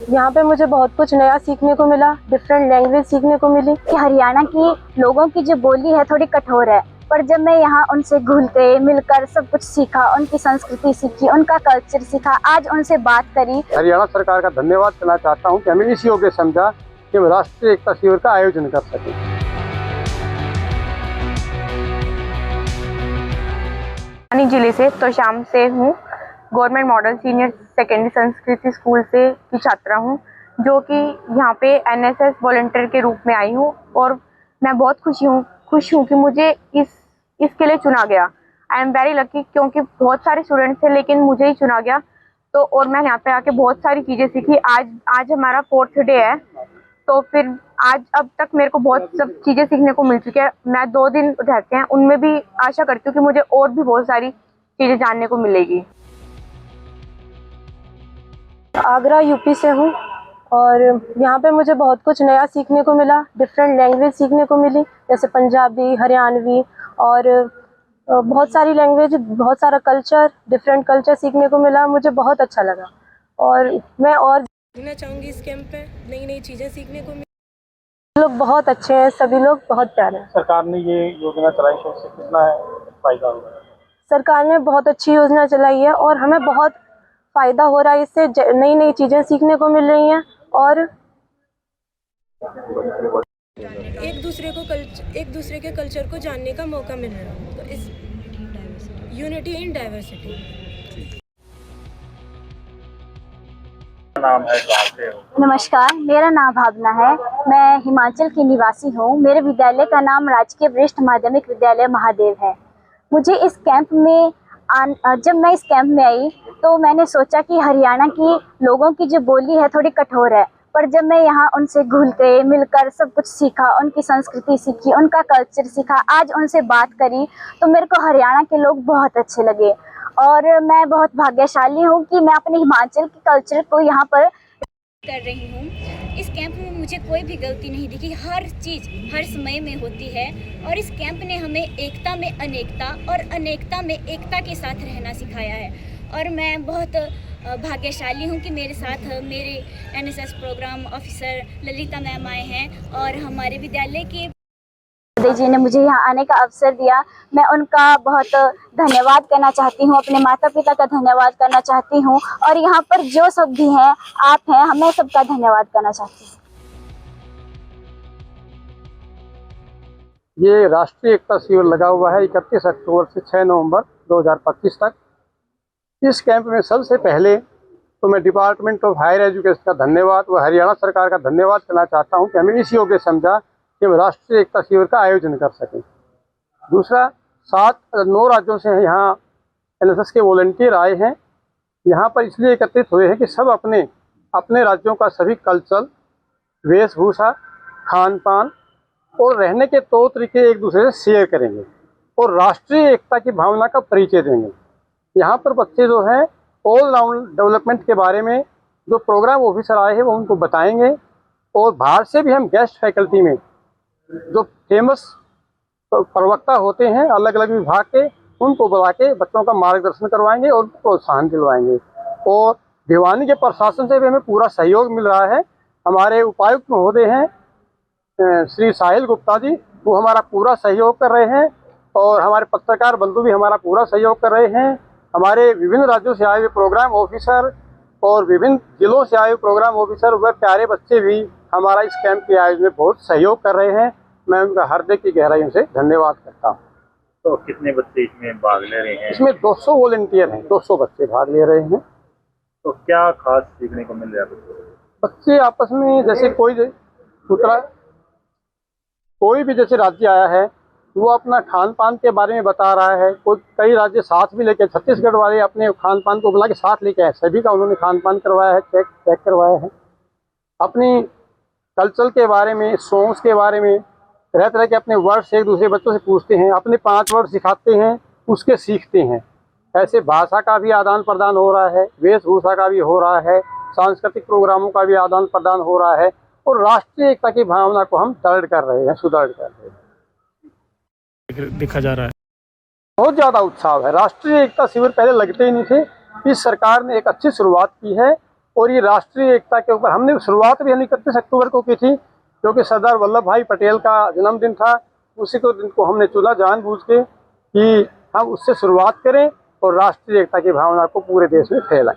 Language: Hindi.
यहाँ पे मुझे बहुत कुछ नया सीखने को मिला, डिफरेंट लैंग्वेज सीखने को मिली। कि हरियाणा की लोगों की जो बोली है थोड़ी कठोर है, पर जब मैं यहाँ उनसे घुल के मिलकर सब कुछ सीखा, उनकी संस्कृति सीखी, उनका कल्चर सीखा, आज उनसे बात करी। हरियाणा सरकार का धन्यवाद करना चाहता हूँ कि हमें इस योग्य समझा कि हम राष्ट्रीय एकता शिविर का आयोजन कर सकें। जिले से तोशाम से हूँ। गवर्नमेंट मॉडल सीनियर सेकेंडरी संस्कृति स्कूल से की छात्रा हूँ, जो कि यहाँ पे एनएसएस वॉलंटियर के रूप में आई हूँ और मैं बहुत खुश हूँ कि मुझे इसके लिए चुना गया। आई एम वेरी लकी, क्योंकि बहुत सारे स्टूडेंट्स थे लेकिन मुझे ही चुना गया। तो और मैं यहाँ पे आके बहुत सारी चीज़ें सीखी। आज हमारा 4th डे है, तो फिर अब तक मेरे को बहुत सब चीज़ें सीखने को मिल चुकी है। मैं 2 दिन रहते हैं, उनमें भी आशा करती हूँ कि मुझे और भी बहुत सारी चीज़ें जानने को मिलेगी। आगरा यूपी से हूँ और यहाँ पे मुझे बहुत कुछ नया सीखने को मिला, डिफरेंट लैंग्वेज सीखने को मिली, जैसे पंजाबी, हरियाणवी और बहुत सारी लैंग्वेज, बहुत सारा कल्चर, डिफरेंट कल्चर सीखने को मिला। मुझे बहुत अच्छा लगा और मैं और देखना चाहूँगी इस कैंप पे, नई नई चीज़ें सीखने को मिली। लोग बहुत अच्छे हैं, सभी लोग बहुत प्यारे हैं। सरकार ने ये योजना चलाई है, इससे कितना फायदा होगा? सरकार ने बहुत अच्छी योजना चलाई है और हमें बहुत फायदा हो रहा है। इससे नई नई चीज़ें सीखने को मिल रही हैं और एक दूसरे के कल्चर को जानने का मौका मिल रहा है। तो इस यूनिटी इन डाइवर्सिटी। नाम है, कहाँ से हो? नमस्कार, मेरा नाम भावना है। मैं हिमाचल की निवासी हूँ। मेरे विद्यालय का नाम राजकीय वरिष्ठ माध्यमिक विद्यालय महादेव है। मुझे इस कैंप में जब मैं इस कैंप में आई तो मैंने सोचा कि हरियाणा की लोगों की जो बोली है थोड़ी कठोर है, पर जब मैं यहाँ उनसे घुल के मिलकर सब कुछ सीखा, उनकी संस्कृति सीखी, उनका कल्चर सीखा, आज उनसे बात करी, तो मेरे को हरियाणा के लोग बहुत अच्छे लगे। और मैं बहुत भाग्यशाली हूँ कि मैं अपने हिमाचल के कल्चर को यहाँ पर कर रही हूँ। इस कैंप में मुझे कोई भी गलती नहीं दिखी। हर चीज़ हर समय में होती है और इस कैंप ने हमें एकता में अनेकता और अनेकता में एकता के साथ रहना सिखाया है। और मैं बहुत भाग्यशाली हूँ कि मेरे साथ मेरे NSS programme officer Lalita ma'am आए हैं और हमारे विद्यालय के जी ने मुझे यहाँ आने का अवसर दिया। मैं उनका बहुत धन्यवाद करना चाहती हूँ, अपने माता पिता का धन्यवाद करना चाहती हूँ और यहाँ पर जो सब भी हैं, आप हैं, हमें सबका धन्यवाद करना चाहती हूँ। ये राष्ट्रीय एकता शिविर लगा हुआ है 31 अक्टूबर से 6 नवंबर 2025 तक। इस कैंप में सबसे पहले तो मैं डिपार्टमेंट ऑफ हायर एजुकेशन का धन्यवाद व हरियाणा सरकार का धन्यवाद करना चाहता हूँ कि हमें इस योग्य समझा कि हम राष्ट्रीय एकता शिविर का आयोजन कर सकें। दूसरा, 9 राज्यों से यहाँ एनएसएस के वॉलंटियर आए हैं। यहाँ पर इसलिए एकत्रित हुए हैं कि सब अपने अपने राज्यों का सभी कल्चर, वेशभूषा, खान पान और रहने के तौर तरीके एक दूसरे से शेयर करेंगे और राष्ट्रीय एकता की भावना का परिचय देंगे। यहाँ पर बच्चे जो हैं ऑल राउंड डेवलपमेंट के बारे में जो प्रोग्राम ऑफिसर आए हैं वो उनको बताएंगे और बाहर से भी हम गेस्ट फैकल्टी में जो फेमस प्रवक्ता होते हैं अलग अलग विभाग के, उनको बुला के बच्चों का मार्गदर्शन करवाएंगे और प्रोत्साहन दिलवाएंगे। और भिवानी के प्रशासन से भी हमें पूरा सहयोग मिल रहा है। हमारे उपायुक्त महोदय हैं श्री साहिल गुप्ता जी, वो हमारा पूरा सहयोग कर रहे हैं और हमारे पत्रकार बंधु भी हमारा पूरा सहयोग कर रहे हैं। हमारे विभिन्न राज्यों से आए हुए प्रोग्राम ऑफिसर और विभिन्न जिलों से आए हुए प्रोग्राम ऑफिसर व प्यारे बच्चे भी हमारा इस कैंप के आयोजन में बहुत सहयोग कर रहे हैं। मैं उनका हृदय की गहराइयों से धन्यवाद करता हूँ। तो कितने बच्चे इसमें भाग ले रहे हैं? इसमें 200 वॉलंटियर हैं, 200 बच्चे भाग ले रहे हैं। तो क्या खास सीखने को मिल रहा है? बच्चे आपस में जैसे कोई भी जैसे राज्य आया है वो अपना खान पान के बारे में बता रहा है। कई राज्य साथ भी लेके, छत्तीसगढ़ वाले अपने खान पान को बुला के साथ लेके आए, सभी का उन्होंने खान पान करवाया है, चेक करवाया है। अपनी कल्चर के बारे में, सॉन्ग्स के बारे में तरह तरह के अपने वर्ड्स एक दूसरे बच्चों से पूछते हैं, अपने 5 वर्ड सिखाते हैं, उसके सीखते हैं। ऐसे भाषा का भी आदान प्रदान हो रहा है, वेशभूषा का भी हो रहा है, सांस्कृतिक प्रोग्रामों का भी आदान प्रदान हो रहा है और राष्ट्रीय एकता की भावना को हम दृढ़ कर रहे हैं, सुदृढ़ कर रहे हैं। देखा जा रहा है बहुत ज़्यादा उत्साह है। राष्ट्रीय एकता शिविर पहले लगते ही नहीं थे। इस सरकार ने एक अच्छी शुरुआत की है और ये राष्ट्रीय एकता के ऊपर हमने शुरुआत भी 31 अक्टूबर को की थी, क्योंकि सरदार वल्लभ भाई पटेल का जन्मदिन था। उसी को दिन को हमने चुना जानबूझ के कि हम उससे शुरुआत करें और राष्ट्रीय एकता की भावना को पूरे देश में फैलाएं।